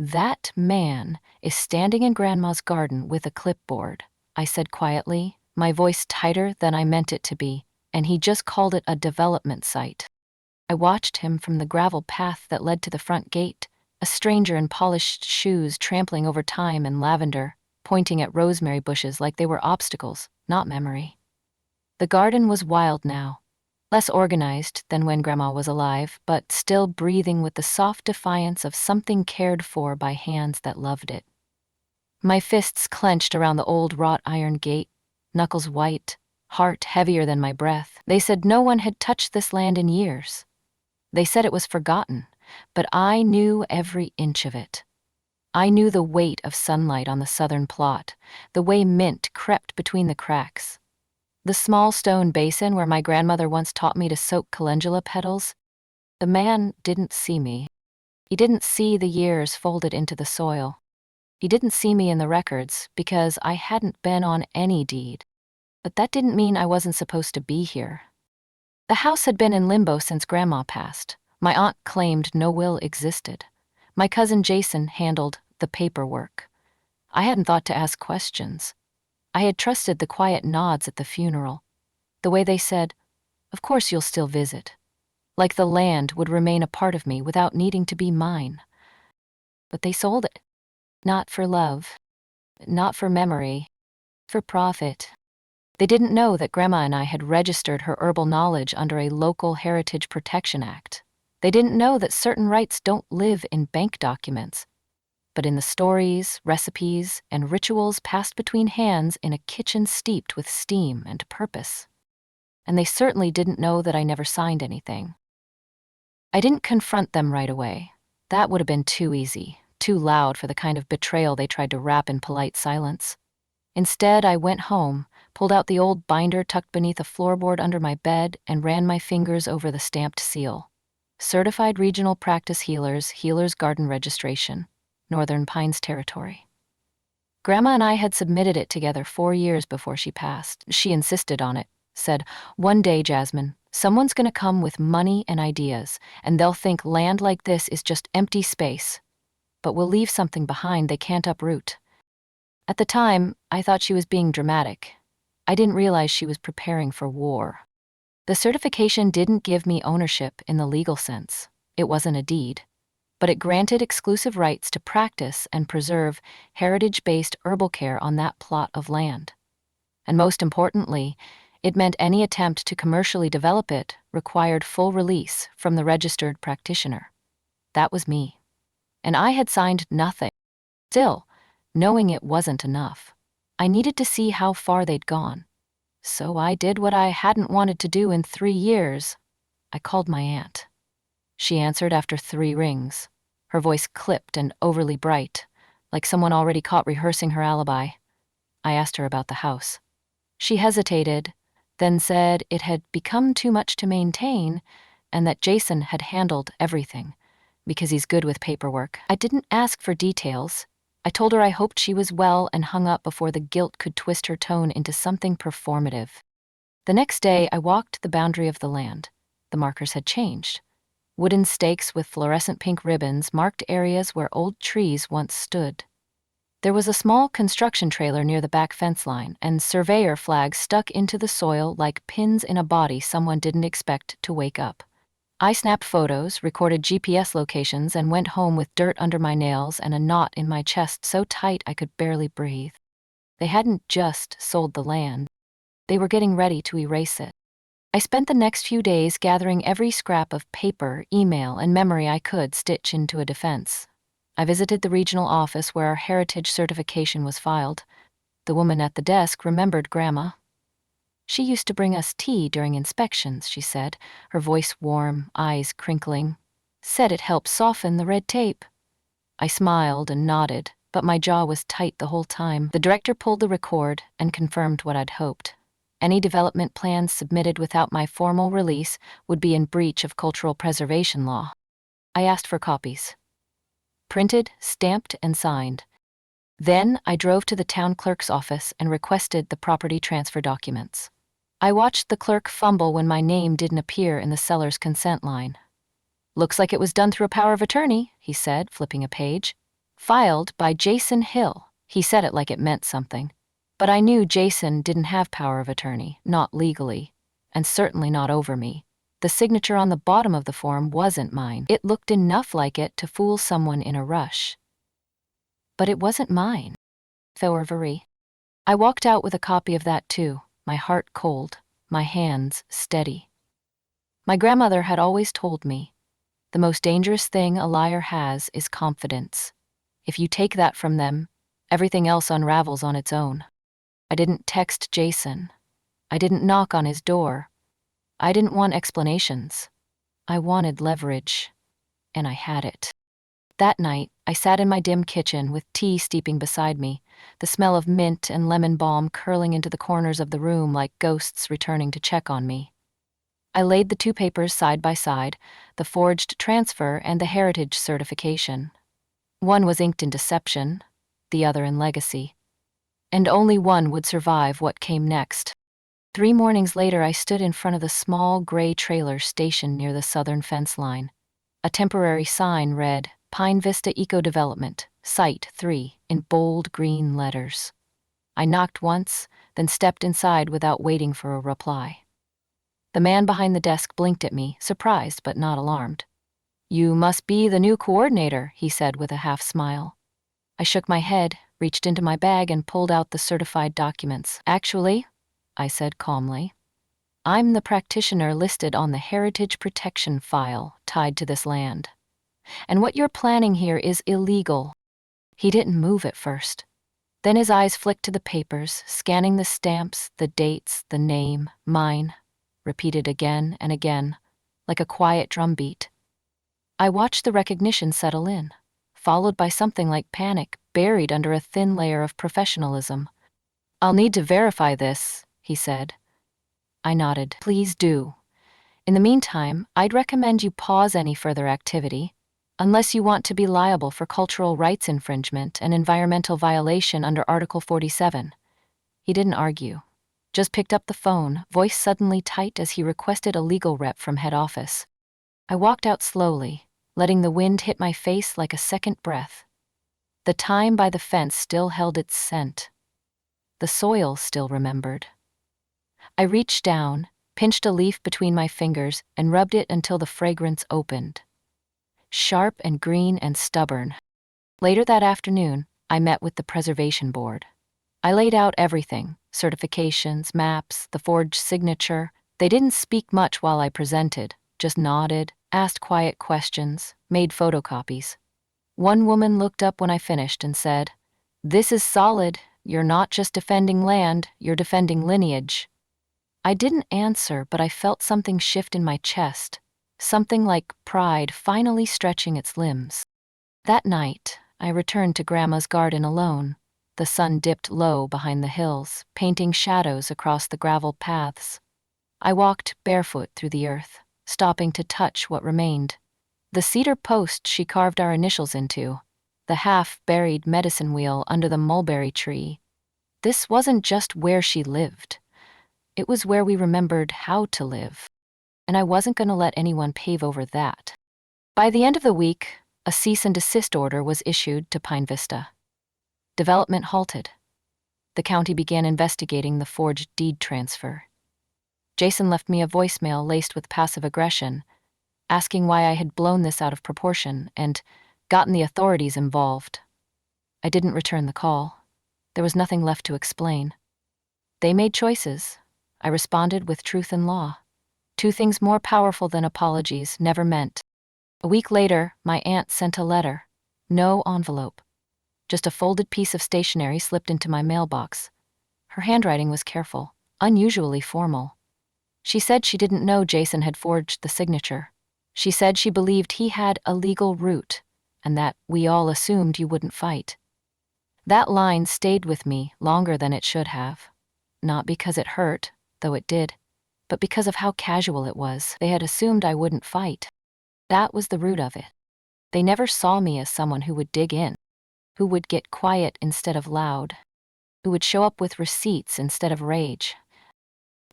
"That man is standing in Grandma's garden with a clipboard," I said quietly, my voice tighter than I meant it to be, "and he just called it a development site." I watched him from the gravel path that led to the front gate, a stranger in polished shoes trampling over thyme and lavender, pointing at rosemary bushes like they were obstacles, not memory. The garden was wild now, less organized than when Grandma was alive, but still breathing with the soft defiance of something cared for by hands that loved it. My fists clenched around the old wrought iron gate, knuckles white, heart heavier than my breath. They said no one had touched this land in years. They said it was forgotten, but I knew every inch of it. I knew the weight of sunlight on the southern plot, the way mint crept between the cracks. The small stone basin where my grandmother once taught me to soak calendula petals. The man didn't see me. He didn't see the years folded into the soil. He didn't see me in the records because I hadn't been on any deed. But that didn't mean I wasn't supposed to be here. The house had been in limbo since Grandma passed. My aunt claimed no will existed. My cousin Jason handled the paperwork. I hadn't thought to ask questions. I had trusted the quiet nods at the funeral, the way they said, "Of course you'll still visit," like the land would remain a part of me without needing to be mine. But they sold it. Not for love, not for memory, for profit. They didn't know that Grandma and I had registered her herbal knowledge under a local Heritage Protection Act. They didn't know that certain rights don't live in bank documents, but in the stories, recipes, and rituals passed between hands in a kitchen steeped with steam and purpose. And they certainly didn't know that I never signed anything. I didn't confront them right away. That would have been too easy, too loud for the kind of betrayal they tried to wrap in polite silence. Instead, I went home, pulled out the old binder tucked beneath a floorboard under my bed, and ran my fingers over the stamped seal. Certified Regional Practice Healers, Healers Garden Registration, Northern Pines Territory. Grandma and I had submitted it together 4 years before she passed. She insisted on it, said, "One day, Jasmine, someone's gonna come with money and ideas, and they'll think land like this is just empty space. But we'll leave something behind they can't uproot." At the time, I thought she was being dramatic. I didn't realize she was preparing for war. The certification didn't give me ownership in the legal sense. It wasn't a deed. But it granted exclusive rights to practice and preserve heritage-based herbal care on that plot of land. And most importantly, it meant any attempt to commercially develop it required full release from the registered practitioner. That was me. And I had signed nothing. Still, knowing it wasn't enough, I needed to see how far they'd gone. So I did what I hadn't wanted to do in 3 years. I called my aunt. She answered after 3 rings. Her voice clipped and overly bright, like someone already caught rehearsing her alibi. I asked her about the house. She hesitated, then said it had become too much to maintain and that Jason had handled everything, because he's good with paperwork. I didn't ask for details. I told her I hoped she was well and hung up before the guilt could twist her tone into something performative. The next day, I walked the boundary of the land. The markers had changed. Wooden stakes with fluorescent pink ribbons marked areas where old trees once stood. There was a small construction trailer near the back fence line, and surveyor flags stuck into the soil like pins in a body someone didn't expect to wake up. I snapped photos, recorded GPS locations, and went home with dirt under my nails and a knot in my chest so tight I could barely breathe. They hadn't just sold the land. They were getting ready to erase it. I spent the next few days gathering every scrap of paper, email, and memory I could stitch into a defense. I visited the regional office where our heritage certification was filed. The woman at the desk remembered Grandma. She used to bring us tea during inspections, she said, her voice warm, eyes crinkling. Said it helped soften the red tape. I smiled and nodded, but my jaw was tight the whole time. The director pulled the record and confirmed what I'd hoped. Any development plans submitted without my formal release would be in breach of cultural preservation law. I asked for copies. Printed, stamped, and signed. Then I drove to the town clerk's office and requested the property transfer documents. I watched the clerk fumble when my name didn't appear in the seller's consent line. "Looks like it was done through a power of attorney," he said, flipping a page. Filed by Jason Hill. He said it like it meant something. But I knew Jason didn't have power of attorney, not legally, and certainly not over me. The signature on the bottom of the form wasn't mine. It looked enough like it to fool someone in a rush. But it wasn't mine. Thorvery. I walked out with a copy of that too, my heart cold, my hands steady. My grandmother had always told me, the most dangerous thing a liar has is confidence. If you take that from them, everything else unravels on its own. I didn't text Jason. I didn't knock on his door. I didn't want explanations. I wanted leverage, and I had it. That night, I sat in my dim kitchen with tea steeping beside me, the smell of mint and lemon balm curling into the corners of the room like ghosts returning to check on me. I laid the two papers side by side, the forged transfer and the heritage certification. One was inked in deception, the other in legacy. And only one would survive what came next. 3 mornings later, I stood in front of the small gray trailer stationed near the southern fence line. A temporary sign read, Pine Vista Eco Development, Site 3, in bold green letters. I knocked once, then stepped inside without waiting for a reply. The man behind the desk blinked at me, surprised but not alarmed. "You must be the new coordinator," he said with a half smile. I shook my head, reached into my bag and pulled out the certified documents. "Actually," I said calmly, "I'm the practitioner listed on the heritage protection file tied to this land. And what you're planning here is illegal." He didn't move at first. Then his eyes flicked to the papers, scanning the stamps, the dates, the name, mine, repeated again and again, like a quiet drumbeat. I watched the recognition settle in, followed by something like panic, buried under a thin layer of professionalism. "I'll need to verify this," he said. I nodded. "Please do. In the meantime, I'd recommend you pause any further activity, unless you want to be liable for cultural rights infringement and environmental violation under Article 47. He didn't argue, just picked up the phone, voice suddenly tight as he requested a legal rep from head office. I walked out slowly, letting the wind hit my face like a second breath. The thyme by the fence still held its scent. The soil still remembered. I reached down, pinched a leaf between my fingers, and rubbed it until the fragrance opened. Sharp and green and stubborn. Later that afternoon, I met with the preservation board. I laid out everything, certifications, maps, the forged signature. They didn't speak much while I presented, just nodded, asked quiet questions, made photocopies. One woman looked up when I finished and said, "This is solid. You're not just defending land, you're defending lineage." I didn't answer, but I felt something shift in my chest, something like pride finally stretching its limbs. That night, I returned to Grandma's garden alone. The sun dipped low behind the hills, painting shadows across the gravel paths. I walked barefoot through the earth, stopping to touch what remained. The cedar post she carved our initials into, the half-buried medicine wheel under the mulberry tree. This wasn't just where she lived. It was where we remembered how to live. And I wasn't going to let anyone pave over that. By the end of the week, a cease and desist order was issued to Pine Vista. Development halted. The county began investigating the forged deed transfer. Jason left me a voicemail laced with passive aggression, asking why I had blown this out of proportion and gotten the authorities involved. I didn't return the call. There was nothing left to explain. They made choices. I responded with truth and law. Two things more powerful than apologies, never meant. A week later, my aunt sent a letter. No envelope. Just a folded piece of stationery slipped into my mailbox. Her handwriting was careful, unusually formal. She said she didn't know Jason had forged the signature. She said she believed he had a legal route, and that we all assumed you wouldn't fight. That line stayed with me longer than it should have. Not because it hurt, though it did, but because of how casual it was. They had assumed I wouldn't fight. That was the root of it. They never saw me as someone who would dig in, who would get quiet instead of loud, who would show up with receipts instead of rage.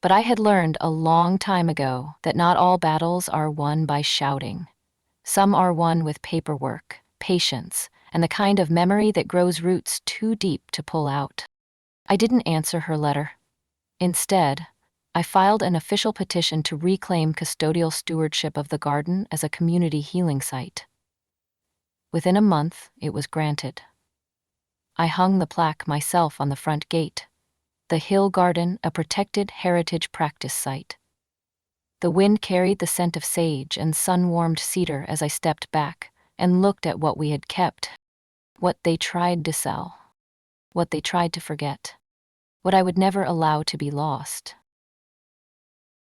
But I had learned a long time ago that not all battles are won by shouting. Some are won with paperwork, patience, and the kind of memory that grows roots too deep to pull out. I didn't answer her letter. Instead, I filed an official petition to reclaim custodial stewardship of the garden as a community healing site. Within a month, it was granted. I hung the plaque myself on the front gate. The Hill Garden, a protected heritage practice site. The wind carried the scent of sage and sun-warmed cedar as I stepped back and looked at what we had kept, what they tried to sell, what they tried to forget, what I would never allow to be lost.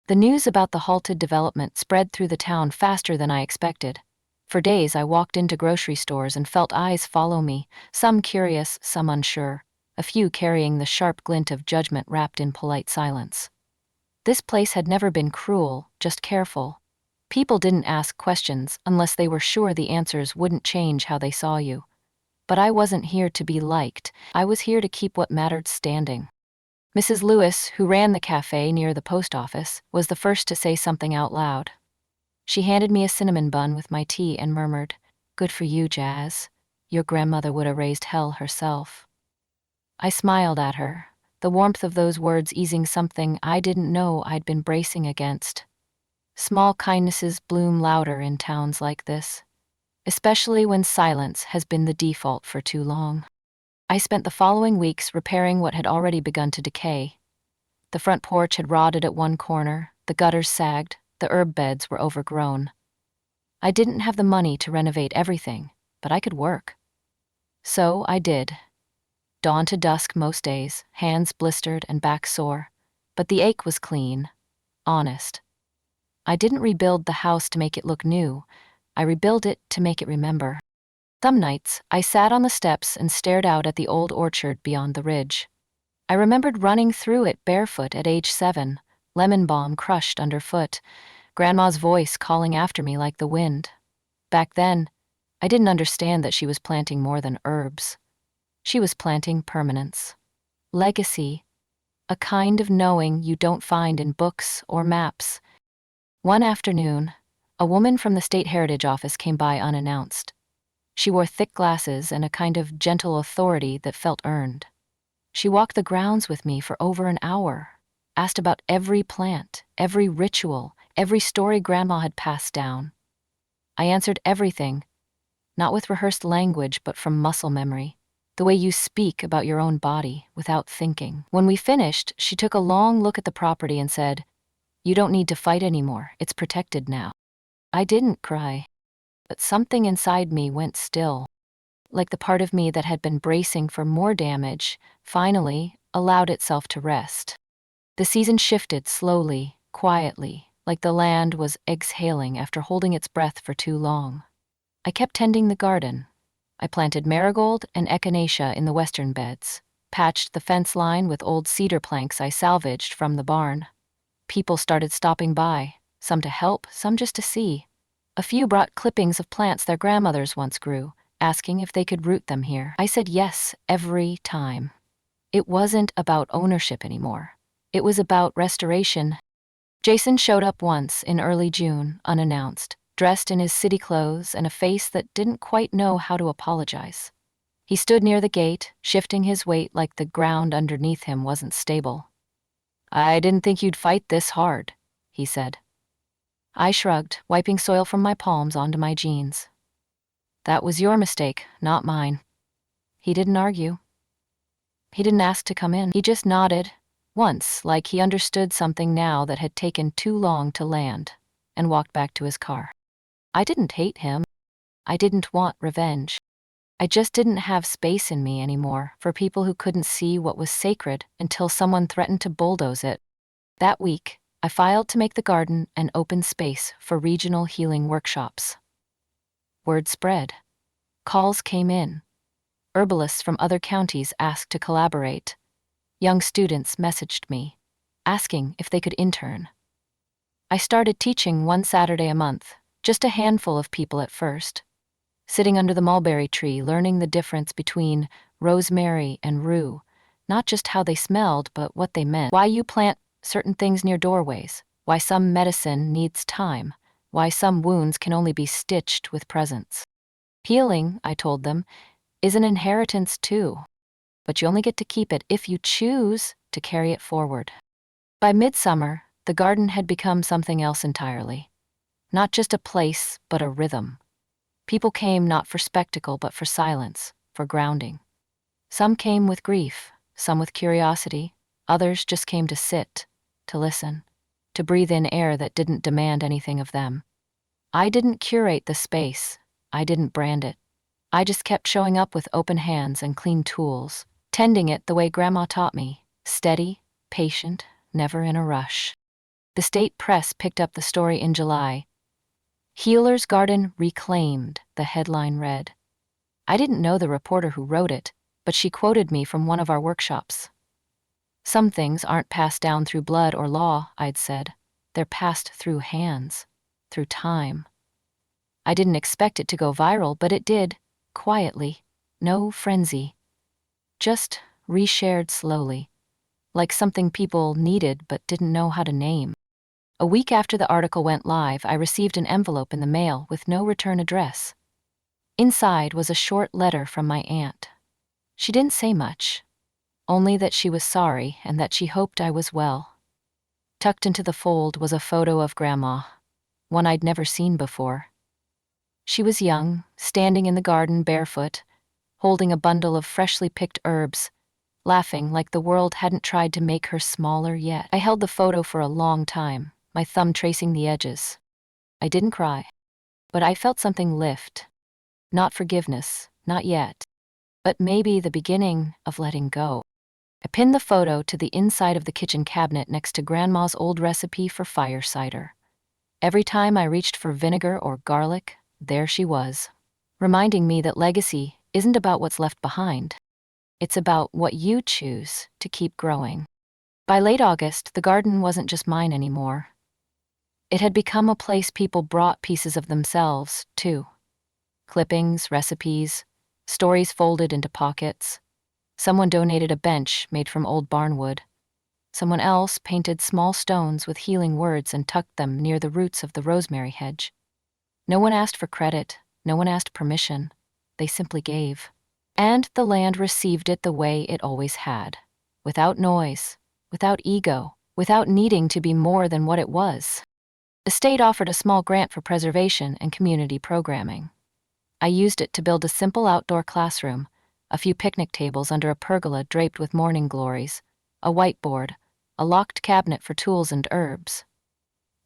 The news about the halted development spread through the town faster than I expected. For days I walked into grocery stores and felt eyes follow me, some curious, some unsure, a few carrying the sharp glint of judgment wrapped in polite silence. This place had never been cruel, just careful. People didn't ask questions unless they were sure the answers wouldn't change how they saw you. But I wasn't here to be liked. I was here to keep what mattered standing. Mrs. Lewis, who ran the cafe near the post office, was the first to say something out loud. She handed me a cinnamon bun with my tea and murmured, "Good for you, Jazz. Your grandmother would have raised hell herself." I smiled at her, the warmth of those words easing something I didn't know I'd been bracing against. Small kindnesses bloom louder in towns like this, especially when silence has been the default for too long. I spent the following weeks repairing what had already begun to decay. The front porch had rotted at one corner, the gutters sagged, the herb beds were overgrown. I didn't have the money to renovate everything, but I could work. So I did. Dawn to dusk most days, hands blistered and back sore, but the ache was clean, honest. I didn't rebuild the house to make it look new. I rebuilt it to make it remember. Some nights, I sat on the steps and stared out at the old orchard beyond the ridge. I remembered running through it barefoot at age 7, lemon balm crushed underfoot, Grandma's voice calling after me like the wind. Back then, I didn't understand that she was planting more than herbs. She was planting permanence. Legacy. A kind of knowing you don't find in books or maps. One afternoon, a woman from the State Heritage Office came by unannounced. She wore thick glasses and a kind of gentle authority that felt earned. She walked the grounds with me for over an hour, asked about every plant, every ritual, every story Grandma had passed down. I answered everything, not with rehearsed language but from muscle memory, the way you speak about your own body without thinking. When we finished, she took a long look at the property and said, "You don't need to fight anymore, it's protected now." I didn't cry, but something inside me went still, like the part of me that had been bracing for more damage, finally allowed itself to rest. The season shifted slowly, quietly, like the land was exhaling after holding its breath for too long. I kept tending the garden. I planted marigold and echinacea in the western beds, patched the fence line with old cedar planks I salvaged from the barn. People started stopping by, some to help, some just to see. A few brought clippings of plants their grandmothers once grew, asking if they could root them here. I said yes every time. It wasn't about ownership anymore. It was about restoration. Jason showed up once in early June, unannounced, dressed in his city clothes and a face that didn't quite know how to apologize. He stood near the gate, shifting his weight like the ground underneath him wasn't stable. "I didn't think you'd fight this hard," he said. I shrugged, wiping soil from my palms onto my jeans. "That was your mistake, not mine." He didn't argue. He didn't ask to come in. He just nodded, once like he understood something now that had taken too long to land, and walked back to his car. I didn't hate him. I didn't want revenge. I just didn't have space in me anymore for people who couldn't see what was sacred until someone threatened to bulldoze it. That week, I filed to make the garden an open space for regional healing workshops. Word spread. Calls came in. Herbalists from other counties asked to collaborate. Young students messaged me, asking if they could intern. I started teaching one Saturday a month, just a handful of people at first. Sitting under the mulberry tree, learning the difference between rosemary and rue, not just how they smelled, but what they meant. Why you plant certain things near doorways, why some medicine needs time, why some wounds can only be stitched with presence. Healing, I told them, is an inheritance too, but you only get to keep it if you choose to carry it forward. By midsummer, the garden had become something else entirely. Not just a place, but a rhythm. People came not for spectacle, but for silence, for grounding. Some came with grief, some with curiosity, others just came to sit, to listen, to breathe in air that didn't demand anything of them. I didn't curate the space, I didn't brand it. I just kept showing up with open hands and clean tools, tending it the way Grandma taught me, steady, patient, never in a rush. The state press picked up the story in July. Healer's Garden Reclaimed, the headline read. I didn't know the reporter who wrote it, but she quoted me from one of our workshops. Some things aren't passed down through blood or law, I'd said. They're passed through hands, through time. I didn't expect it to go viral, but it did, quietly, no frenzy. Just reshared slowly, like something people needed but didn't know how to name. A week after the article went live, I received an envelope in the mail with no return address. Inside was a short letter from my aunt. She didn't say much, only that she was sorry and that she hoped I was well. Tucked into the fold was a photo of Grandma, one I'd never seen before. She was young, standing in the garden barefoot, holding a bundle of freshly picked herbs, laughing like the world hadn't tried to make her smaller yet. I held the photo for a long time, my thumb tracing the edges. I didn't cry, but I felt something lift. Not forgiveness, not yet, but maybe the beginning of letting go. I pinned the photo to the inside of the kitchen cabinet next to Grandma's old recipe for fire cider. Every time I reached for vinegar or garlic, there she was, reminding me that legacy isn't about what's left behind. It's about what you choose to keep growing. By late August, the garden wasn't just mine anymore. It had become a place people brought pieces of themselves to. Clippings, recipes, stories folded into pockets. Someone donated a bench made from old barnwood. Someone else painted small stones with healing words and tucked them near the roots of the rosemary hedge. No one asked for credit, no one asked permission. They simply gave. And the land received it the way it always had, without noise, without ego, without needing to be more than what it was. The state offered a small grant for preservation and community programming. I used it to build a simple outdoor classroom, a few picnic tables under a pergola draped with morning glories, a whiteboard, a locked cabinet for tools and herbs.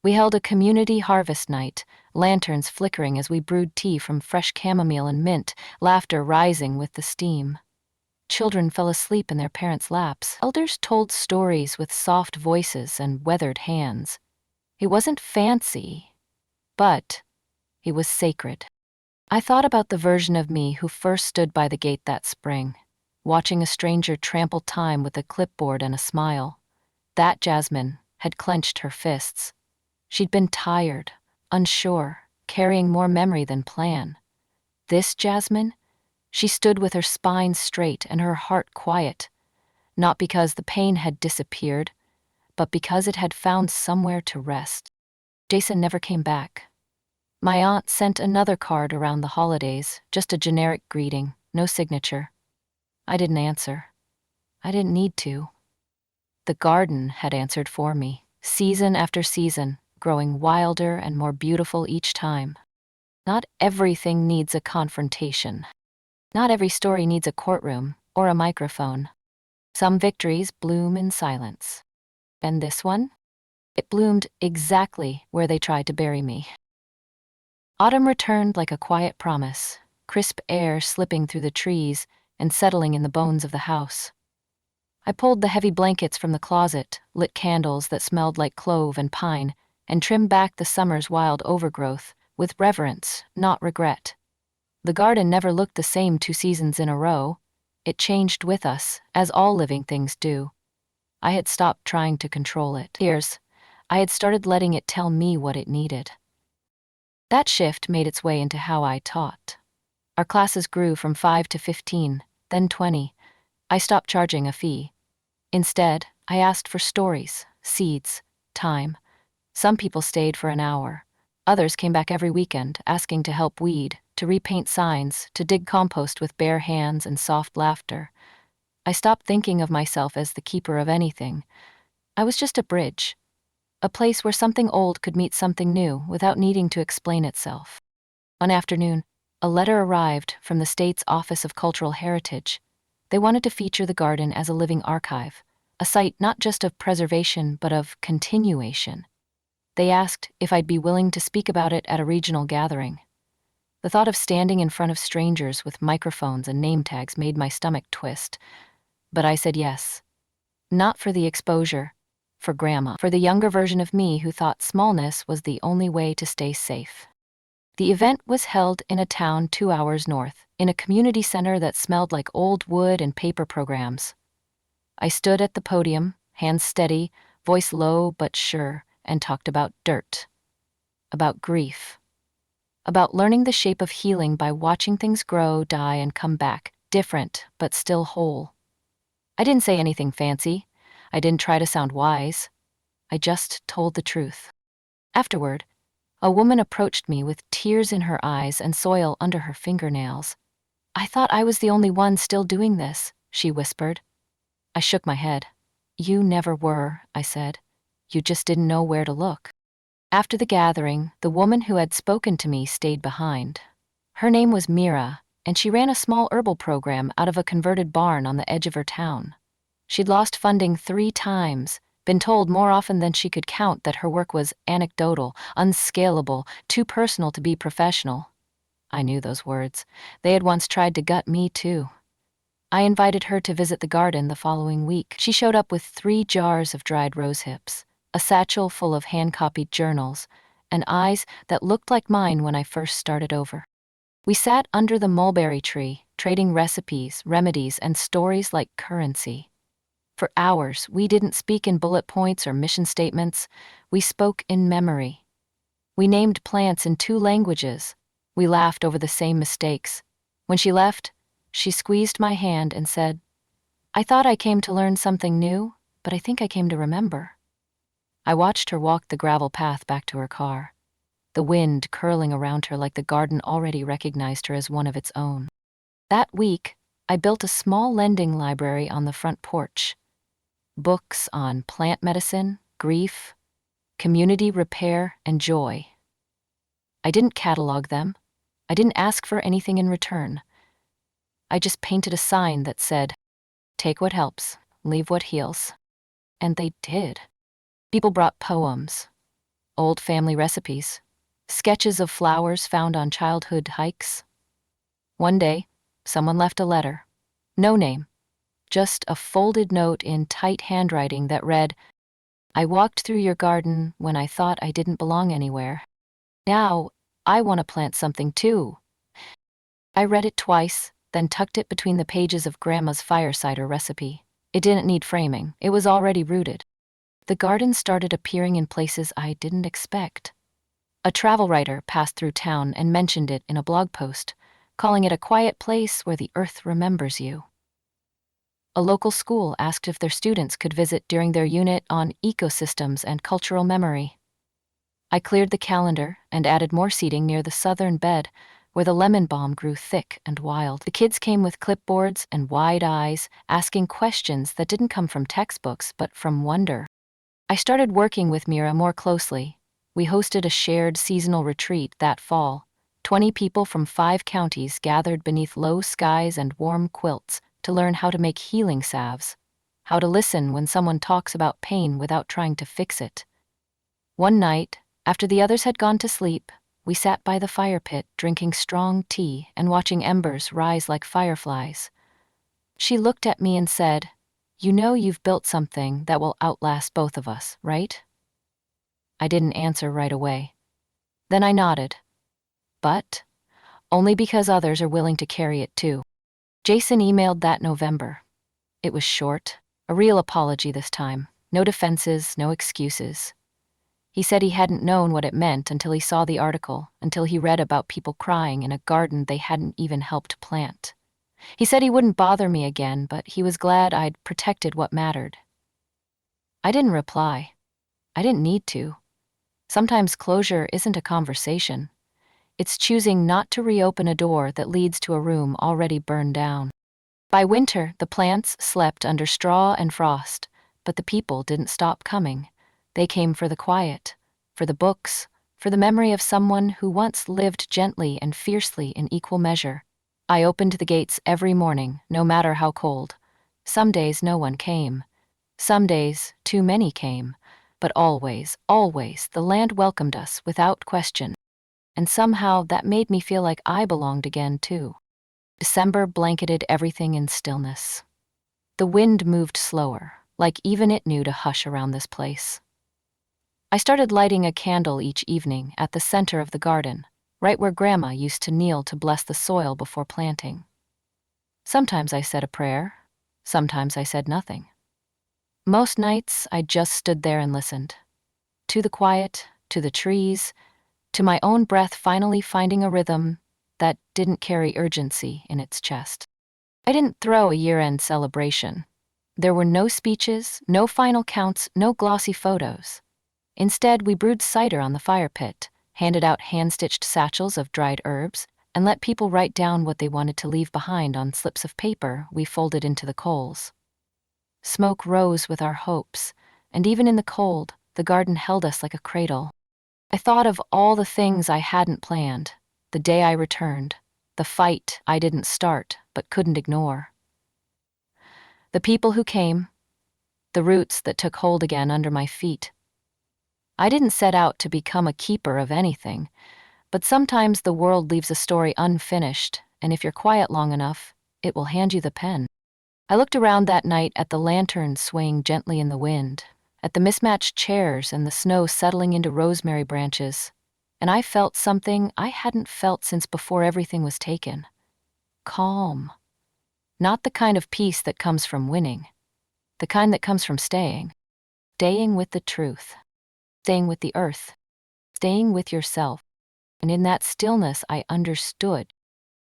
We held a community harvest night, lanterns flickering as we brewed tea from fresh chamomile and mint, laughter rising with the steam. Children fell asleep in their parents' laps. Elders told stories with soft voices and weathered hands. It wasn't fancy, but it was sacred. I thought about the version of me who first stood by the gate that spring, watching a stranger trample time with a clipboard and a smile. That Jasmine had clenched her fists. She'd been tired, unsure, carrying more memory than plan. This Jasmine? She stood with her spine straight and her heart quiet, not because the pain had disappeared, but because it had found somewhere to rest. Jason never came back. My aunt sent another card around the holidays, just a generic greeting, no signature. I didn't answer. I didn't need to. The garden had answered for me, season after season, growing wilder and more beautiful each time. Not everything needs a confrontation. Not every story needs a courtroom or a microphone. Some victories bloom in silence. And this one? It bloomed exactly where they tried to bury me. Autumn returned like a quiet promise, crisp air slipping through the trees and settling in the bones of the house. I pulled the heavy blankets from the closet, lit candles that smelled like clove and pine, and trimmed back the summer's wild overgrowth with reverence, not regret. The garden never looked the same 2 seasons in a row. It changed with us, as all living things do. I had stopped trying to control it. I had started letting it tell me what it needed. That shift made its way into how I taught. Our classes grew from 5 to 15, then 20. I stopped charging a fee. Instead, I asked for stories, seeds, time. Some people stayed for an hour. Others came back every weekend, asking to help weed, to repaint signs, to dig compost with bare hands and soft laughter. I stopped thinking of myself as the keeper of anything. I was just a bridge, a place where something old could meet something new without needing to explain itself. One afternoon, a letter arrived from the state's Office of Cultural Heritage. They wanted to feature the garden as a living archive, a site not just of preservation but of continuation. They asked if I'd be willing to speak about it at a regional gathering. The thought of standing in front of strangers with microphones and name tags made my stomach twist, but I said yes. Not for the exposure, for Grandma, for the younger version of me who thought smallness was the only way to stay safe. The event was held in a town 2 hours north, in a community center that smelled like old wood and paper programs. I stood at the podium, hands steady, voice low but sure, and talked about dirt, about grief, about learning the shape of healing by watching things grow, die, and come back, different but still whole. I didn't say anything fancy. I didn't try to sound wise. I just told the truth. Afterward, a woman approached me with tears in her eyes and soil under her fingernails. "I thought I was the only one still doing this," she whispered. I shook my head. "You never were," I said. "You just didn't know where to look." After the gathering, the woman who had spoken to me stayed behind. Her name was Mira, and she ran a small herbal program out of a converted barn on the edge of her town. She'd lost funding 3 times, been told more often than she could count that her work was anecdotal, unscalable, too personal to be professional. I knew those words. They had once tried to gut me, too. I invited her to visit the garden the following week. She showed up with 3 jars of dried rose hips, a satchel full of hand-copied journals, and eyes that looked like mine when I first started over. We sat under the mulberry tree, trading recipes, remedies, and stories like currency. For hours, we didn't speak in bullet points or mission statements. We spoke in memory. We named plants in 2 languages. We laughed over the same mistakes. When she left, she squeezed my hand and said, "I thought I came to learn something new, but I think I came to remember." I watched her walk the gravel path back to her car, the wind curling around her like the garden already recognized her as one of its own. That week, I built a small lending library on the front porch. Books on plant medicine, grief, community repair, and joy. I didn't catalog them. I didn't ask for anything in return. I just painted a sign that said, "Take what helps, leave what heals." And they did. People brought poems, old family recipes, sketches of flowers found on childhood hikes. One day, someone left a letter. No name, just a folded note in tight handwriting that read, "I walked through your garden when I thought I didn't belong anywhere. Now, I want to plant something too." I read it twice, then tucked it between the pages of Grandma's firesider recipe. It didn't need framing. It was already rooted. The garden started appearing in places I didn't expect. A travel writer passed through town and mentioned it in a blog post, calling it a quiet place where the earth remembers you. A local school asked if their students could visit during their unit on ecosystems and cultural memory. I cleared the calendar and added more seating near the southern bed, where the lemon balm grew thick and wild. The kids came with clipboards and wide eyes, asking questions that didn't come from textbooks but from wonder. I started working with Mira more closely. We hosted a shared seasonal retreat that fall. 20 people from 5 counties gathered beneath low skies and warm quilts to learn how to make healing salves, how to listen when someone talks about pain without trying to fix it. One night, after the others had gone to sleep, we sat by the fire pit drinking strong tea and watching embers rise like fireflies. She looked at me and said, "You know you've built something that will outlast both of us, right?" I didn't answer right away. Then I nodded. But only because others are willing to carry it too. Jason emailed that November. It was short, a real apology this time. No defenses, no excuses. He said he hadn't known what it meant until he saw the article, until he read about people crying in a garden they hadn't even helped plant. He said he wouldn't bother me again, but he was glad I'd protected what mattered. I didn't reply. I didn't need to. Sometimes closure isn't a conversation. It's choosing not to reopen a door that leads to a room already burned down. By winter, the plants slept under straw and frost, but the people didn't stop coming. They came for the quiet, for the books, for the memory of someone who once lived gently and fiercely in equal measure. I opened the gates every morning, no matter how cold. Some days no one came. Some days too many came. But always, always, the land welcomed us without question. And somehow that made me feel like I belonged again, too. December blanketed everything in stillness. The wind moved slower, like even it knew to hush around this place. I started lighting a candle each evening at the center of the garden, right where Grandma used to kneel to bless the soil before planting. Sometimes I said a prayer, sometimes I said nothing. Most nights I just stood there and listened. To the quiet, to the trees, to my own breath finally finding a rhythm that didn't carry urgency in its chest. I didn't throw a year-end celebration. There were no speeches, no final counts, no glossy photos. Instead, we brewed cider on the fire pit, handed out hand-stitched satchels of dried herbs, and let people write down what they wanted to leave behind on slips of paper we folded into the coals. Smoke rose with our hopes, and even in the cold, the garden held us like a cradle. I thought of all the things I hadn't planned, the day I returned, the fight I didn't start but couldn't ignore. The people who came, the roots that took hold again under my feet. I didn't set out to become a keeper of anything, but sometimes the world leaves a story unfinished, and if you're quiet long enough, it will hand you the pen. I looked around that night at the lanterns swaying gently in the wind, at the mismatched chairs and the snow settling into rosemary branches, and I felt something I hadn't felt since before everything was taken. Calm. Not the kind of peace that comes from winning, the kind that comes from staying. Staying with the truth. Staying with the earth. Staying with yourself. And in that stillness I understood.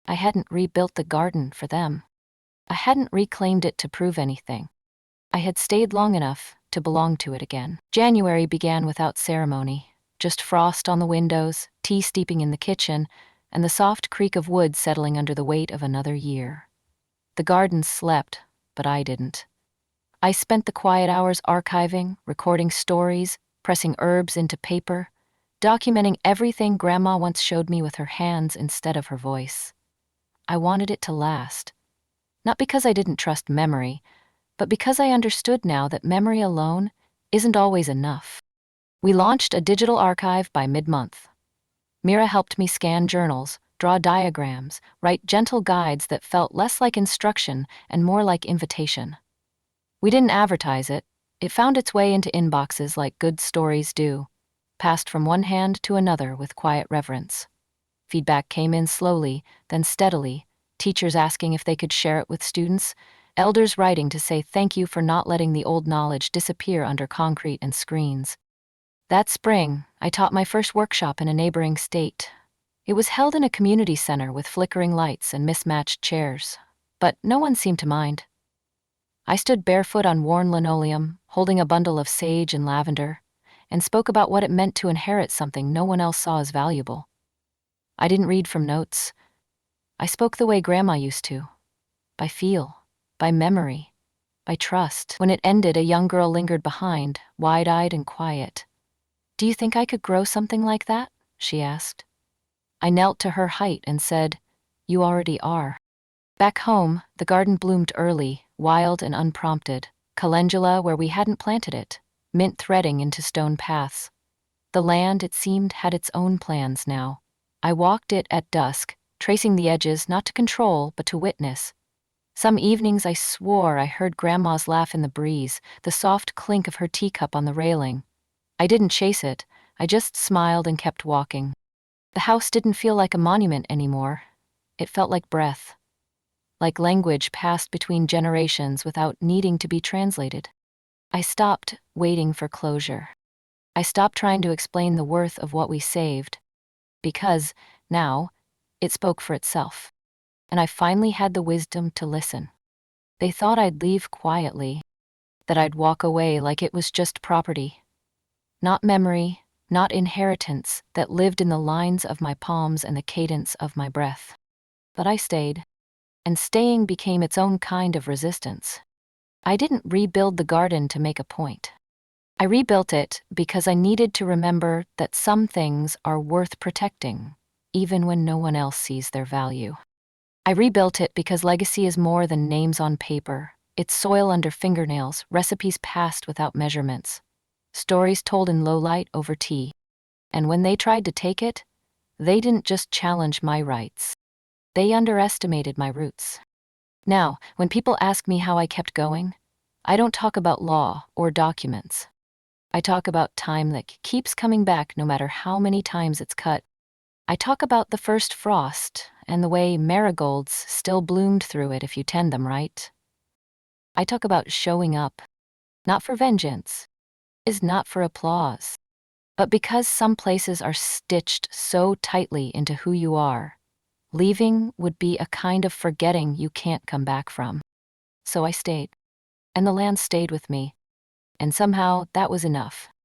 I hadn't rebuilt the garden for them. I hadn't reclaimed it to prove anything. I had stayed long enough to belong to it again. January began without ceremony, just frost on the windows, tea steeping in the kitchen, and the soft creak of wood settling under the weight of another year. The garden slept, but I didn't. I spent the quiet hours archiving, recording stories, pressing herbs into paper, documenting everything Grandma once showed me with her hands instead of her voice. I wanted it to last. Not because I didn't trust memory, but because I understood now that memory alone isn't always enough. We launched a digital archive by mid-month. Mira helped me scan journals, draw diagrams, write gentle guides that felt less like instruction and more like invitation. We didn't advertise it. It found its way into inboxes like good stories do, passed from one hand to another with quiet reverence. Feedback came in slowly, then steadily, teachers asking if they could share it with students, elders writing to say thank you for not letting the old knowledge disappear under concrete and screens. That spring, I taught my first workshop in a neighboring state. It was held in a community center with flickering lights and mismatched chairs, but no one seemed to mind. I stood barefoot on worn linoleum, holding a bundle of sage and lavender, and spoke about what it meant to inherit something no one else saw as valuable. I didn't read from notes. I spoke the way Grandma used to, by feel, by memory, by trust. When it ended, a young girl lingered behind, wide-eyed and quiet. "Do you think I could grow something like that?" she asked. I knelt to her height and said, "You already are." Back home, the garden bloomed early, wild and unprompted, calendula where we hadn't planted it, mint threading into stone paths. The land, it seemed, had its own plans now. I walked it at dusk, tracing the edges not to control but to witness. Some evenings I swore I heard Grandma's laugh in the breeze, the soft clink of her teacup on the railing. I didn't chase it, I just smiled and kept walking. The house didn't feel like a monument anymore. It felt like breath. Like language passed between generations without needing to be translated. I stopped waiting for closure. I stopped trying to explain the worth of what we saved. Because, now, it spoke for itself. And I finally had the wisdom to listen. They thought I'd leave quietly, that I'd walk away like it was just property. Not memory, not inheritance that lived in the lines of my palms and the cadence of my breath. But I stayed, and staying became its own kind of resistance. I didn't rebuild the garden to make a point. I rebuilt it because I needed to remember that some things are worth protecting, even when no one else sees their value. I rebuilt it because legacy is more than names on paper. It's soil under fingernails, recipes passed without measurements, stories told in low light over tea. And when they tried to take it, they didn't just challenge my rights. They underestimated my roots. Now, when people ask me how I kept going, I don't talk about law or documents. I talk about time that keeps coming back no matter how many times it's cut. I talk about the first frost and the way marigolds still bloomed through it if you tend them right. I talk about showing up, not for vengeance, is not for applause, but because some places are stitched so tightly into who you are, leaving would be a kind of forgetting you can't come back from. So I stayed, and the land stayed with me, and somehow that was enough.